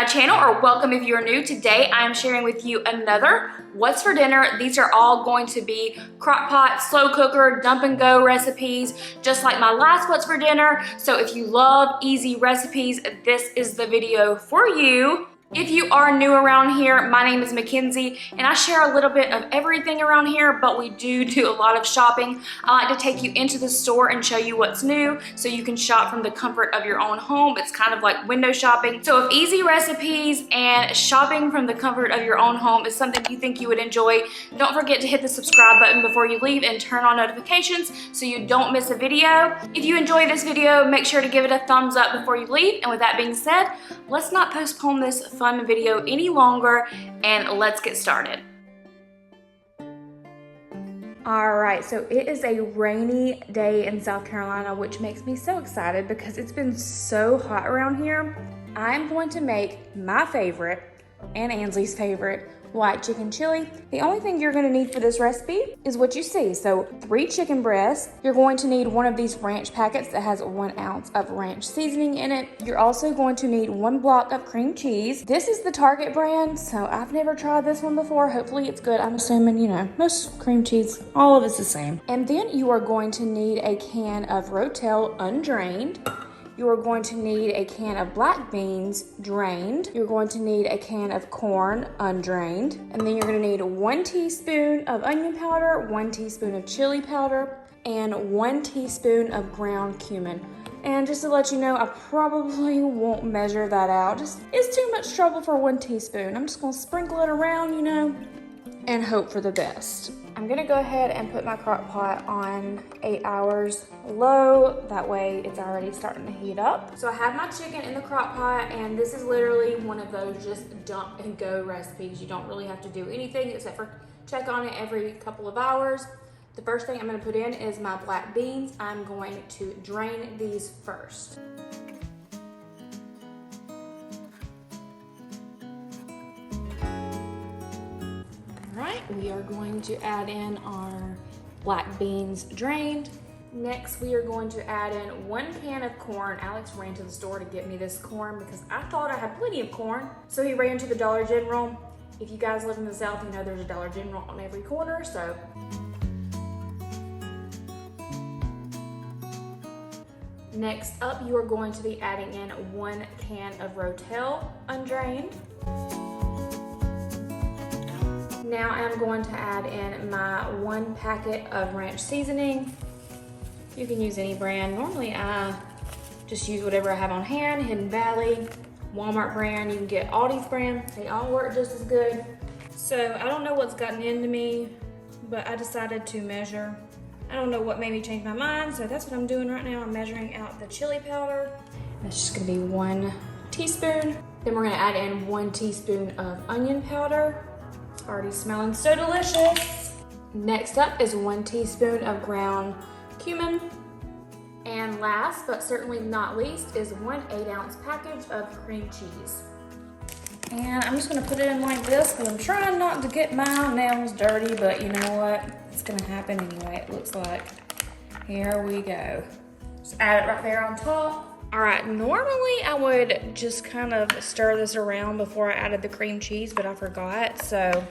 my channel, or welcome if you're new. Today I am sharing with you another what's for dinner. These are all going to be crock pot, slow cooker, dump and go recipes, just like my last what's for dinner. So if you love easy recipes, this is the video for you. If you are new around here, my name is Mackenzie and I share a little bit of everything around here, but we do a lot of shopping. I like to take you into the store and show you what's new so you can shop from the comfort of your own home. It's kind of like window shopping. So if easy recipes and shopping from the comfort of your own home is something you think you would enjoy, don't forget to hit the subscribe button before you leave and turn on notifications so you don't miss a video. If you enjoy this video, make sure to give it a thumbs up before you leave. And with that being said, let's not postpone this fun video any longer and let's get started. All right, so it is a rainy day in South Carolina, which makes me so excited because it's been so hot around here. I'm going to make my favorite and Ansley's favorite white chicken chili. The only thing you're gonna need for this recipe is what you see. So 3 chicken breasts. You're going to need one of these ranch packets that has 1 ounce of ranch seasoning in it. You're also going to need 1 block of cream cheese. This is the Target brand, so I've never tried this one before. Hopefully it's good. I'm assuming, you know, most cream cheese, all of it's the same. And then you are going to need a can of Rotel undrained. You are going to need a can of black beans drained. You're going to need a can of corn undrained. And then you're gonna need 1 teaspoon of onion powder, 1 teaspoon of chili powder, and 1 teaspoon of ground cumin. And just to let you know, I probably won't measure that out. It's too much trouble for 1 teaspoon. I'm just gonna sprinkle it around, you know, and hope for the best. I'm gonna go ahead and put my crock pot on 8 hours low. That way it's already starting to heat up. So I have my chicken in the crock pot, and this is literally one of those just dump and go recipes. You don't really have to do anything except for check on it every couple of hours. The first thing I'm gonna put in is my black beans. I'm going to drain these first. We are going to add in our black beans drained. Next, we are going to add in 1 can of corn. Alex ran to the store to get me this corn because I thought I had plenty of corn. So he ran to the Dollar General. If you guys live in the South, you know there's a Dollar General on every corner, so. Next up, you are going to be adding in 1 can of Rotel undrained. Now I'm going to add in my 1 packet of ranch seasoning. You can use any brand. Normally I just use whatever I have on hand. Hidden Valley, Walmart brand, you can get Aldi's brand. They all work just as good. So I don't know what's gotten into me, but I decided to measure. I don't know what made me change my mind, so that's what I'm doing right now. I'm measuring out the chili powder. That's just gonna be 1 teaspoon. Then we're gonna add in 1 teaspoon of onion powder. Already smelling so delicious. Next up is 1 teaspoon of ground cumin. And last but certainly not least is 1 8-ounce package of cream cheese. And I'm just gonna put it in like this because I'm trying not to get my nails dirty, but you know what? It's gonna happen anyway, it looks like. Here we go. Just add it right there on top. All right, normally I would just kind of stir this around before I added the cream cheese, but I forgot. So,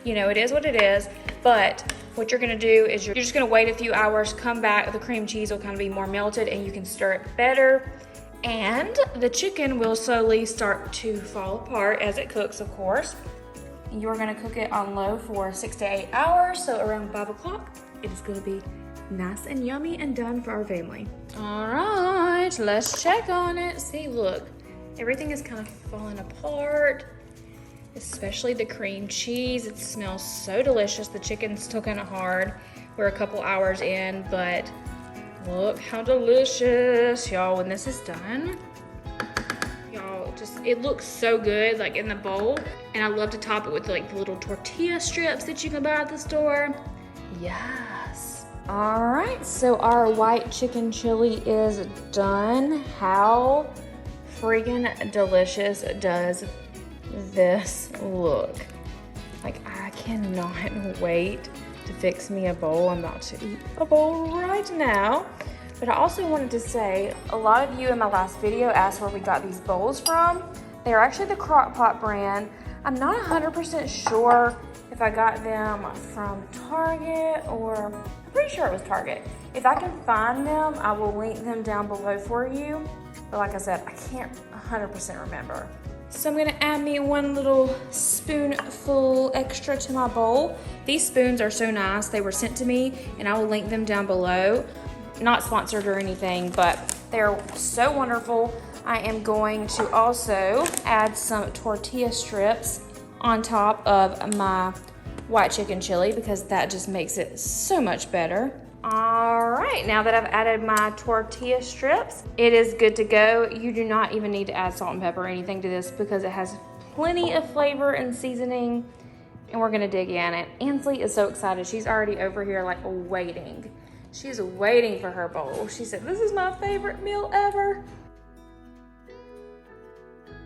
you know, it is what it is. But what you're gonna do is you're just gonna wait a few hours, come back, the cream cheese will kind of be more melted and you can stir it better. And the chicken will slowly start to fall apart as it cooks, of course. You're gonna cook it on low for 6 to 8 hours. So around 5 o'clock, it is gonna be nice and yummy and done for our family. All right, let's check on it. See, look, everything is kind of falling apart, especially the cream cheese. It smells so delicious. The chicken's still kind of hard. We're a couple hours in, but look how delicious, y'all, when this is done. Y'all, it looks so good, like in the bowl. And I love to top it with like the little tortilla strips that you can buy at the store. Yes. All right, so our white chicken chili is done. How freaking delicious does this look? Like, I cannot wait to fix me a bowl. I'm about to eat a bowl right now. But I also wanted to say, a lot of you in my last video asked where we got these bowls from. They are actually the Crockpot brand. I'm not 100% sure if I got them from Target or, I'm pretty sure it was Target. If I can find them, I will link them down below for you. But like I said, I can't 100% remember. So I'm gonna add me one little spoonful extra to my bowl. These spoons are so nice. They were sent to me and I will link them down below. Not sponsored or anything, but they're so wonderful. I am going to also add some tortilla strips on top of my white chicken chili because that just makes it so much better. All right, now that I've added my tortilla strips, it is good to go. You do not even need to add salt and pepper or anything to this because it has plenty of flavor and seasoning, and we're gonna dig in it. Ansley is so excited. She's already over here like waiting. She's waiting for her bowl. She said, this is my favorite meal ever.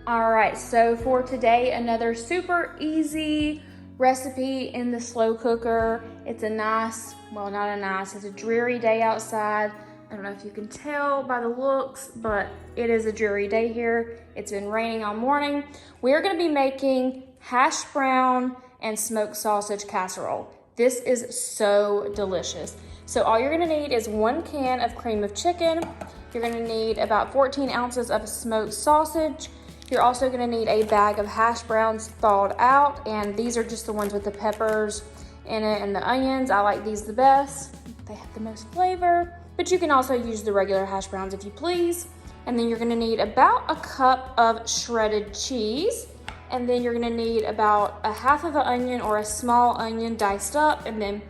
All right, so for today, another super easy recipe in the slow cooker. It's a nice, well, not a nice, it's a dreary day outside. I don't know if you can tell by the looks, but it is a dreary day here. It's been raining all morning. We're gonna be making hash brown and smoked sausage casserole. This is so delicious. So all you're gonna need is 1 can of cream of chicken. You're gonna need about 14 ounces of smoked sausage. You're also gonna need a bag of hash browns thawed out, and these are just the ones with the peppers in it and the onions. I like these the best. They have the most flavor, but you can also use the regular hash browns if you please. And then you're gonna need about a cup of shredded cheese. And then you're gonna need about a half of an onion or a small onion diced up. And then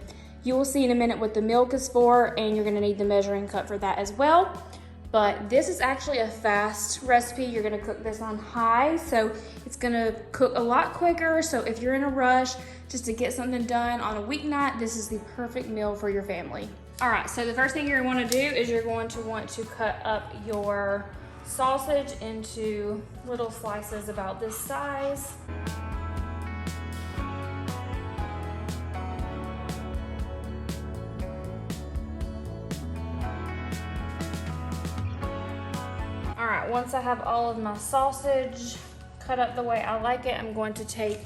you will see in a minute what the milk is for, and you're gonna need the measuring cup for that as well. But this is actually a fast recipe. You're gonna cook this on high, so it's gonna cook a lot quicker. So if you're in a rush just to get something done on a weeknight, this is the perfect meal for your family. All right, so the first thing you're gonna do is you're going to want to cut up your sausage into little slices about this size. All right, once I have all of my sausage cut up the way I like it, I'm going to take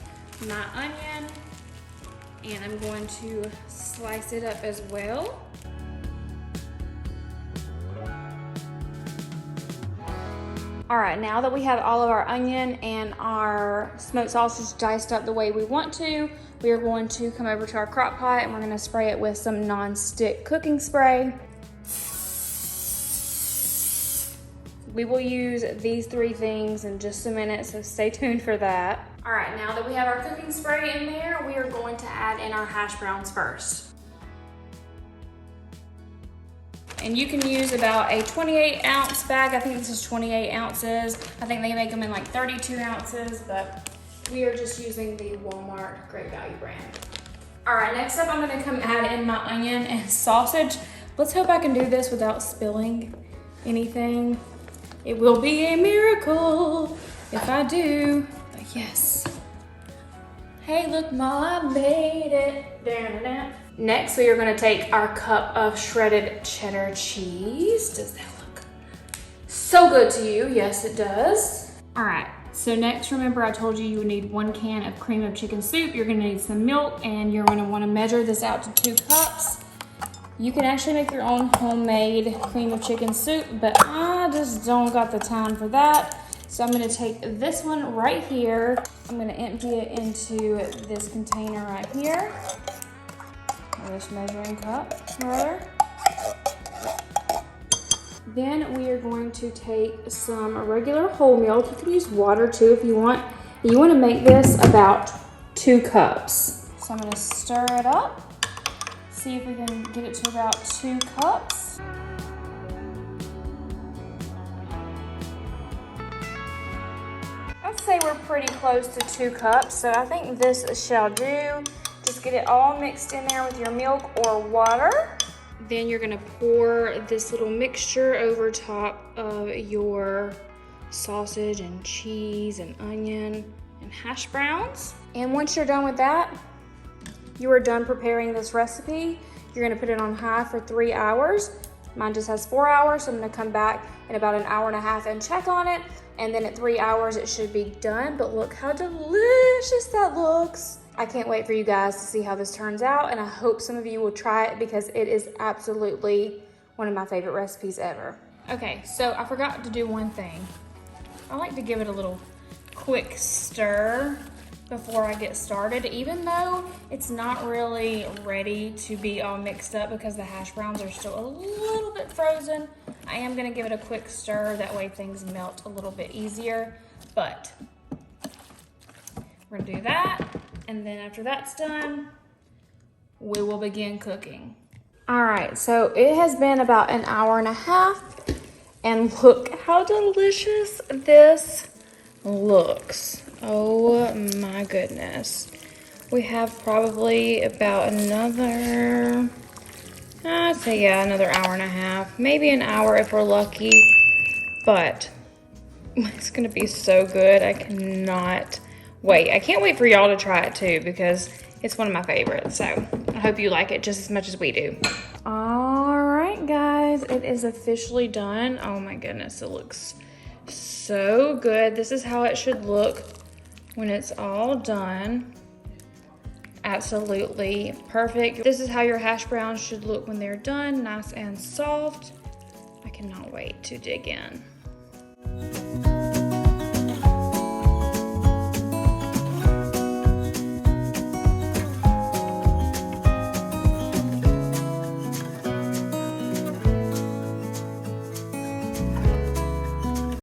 my onion and I'm going to slice it up as well. All right, now that we have all of our onion and our smoked sausage diced up the way we want to, we are going to come over to our crock pot and we're gonna spray it with some non-stick cooking spray. We will use these 3 things in just a minute, so stay tuned for that. All right, now that we have our cooking spray in there, we are going to add in our hash browns first. And you can use about a 28-ounce bag. I think this is 28 ounces. I think they make them in like 32 ounces, but we are just using the Walmart Great Value brand. All right, next up, I'm gonna come add in my onion and sausage. Let's hope I can do this without spilling anything. It will be a miracle if I do, but yes. Hey, look, Mom, I made it. Da-da-da. Next, we are gonna take our cup of shredded cheddar cheese. Does that look so good to you? Yes, it does. All right, so next, remember I told you would need 1 can of cream of chicken soup. You're gonna need some milk, and you're gonna wanna measure this out to 2 cups. You can actually make your own homemade cream of chicken soup, but I just don't got the time for that. So I'm gonna take this one right here. I'm gonna empty it into this container right here. This measuring cup, rather. Then we are going to take some regular whole milk. You can use water too if you want. You wanna make this about 2 cups. So I'm gonna stir it up. See if we can get it to about 2 cups. I'd say we're pretty close to 2 cups, so I think this shall do. Just get it all mixed in there with your milk or water. Then you're gonna pour this little mixture over top of your sausage and cheese and onion and hash browns. And once you're done with that, you are done preparing this recipe. You're gonna put it on high for 3 hours. Mine just has 4 hours, so I'm gonna come back in about 1.5 hours and check on it. and then at 3 hours it should be done. But look how delicious that looks. I can't wait for you guys to see how this turns out, and I hope some of you will try it because it is absolutely one of my favorite recipes ever. Okay, so I forgot to do one thing. I like to give it a little quick stir before I get started, even though it's not really ready to be all mixed up because the hash browns are still a little bit frozen. I am gonna give it a quick stir, that way things melt a little bit easier, but we're gonna do that. And then after that's done, we will begin cooking. All right, so it has been about an hour and a half, and look how delicious this looks. Oh my goodness. We have probably about another, I'd say yeah, another hour and a half, maybe an hour if we're lucky, but it's gonna be so good. I cannot wait. I can't wait for y'all to try it too because it's one of my favorites. So I hope you like it just as much as we do. All right, guys, it is officially done. Oh my goodness, it looks so good. This is how it should look when it's all done. Absolutely perfect. This is how your hash browns should look when they're done, nice and soft. I cannot wait to dig in.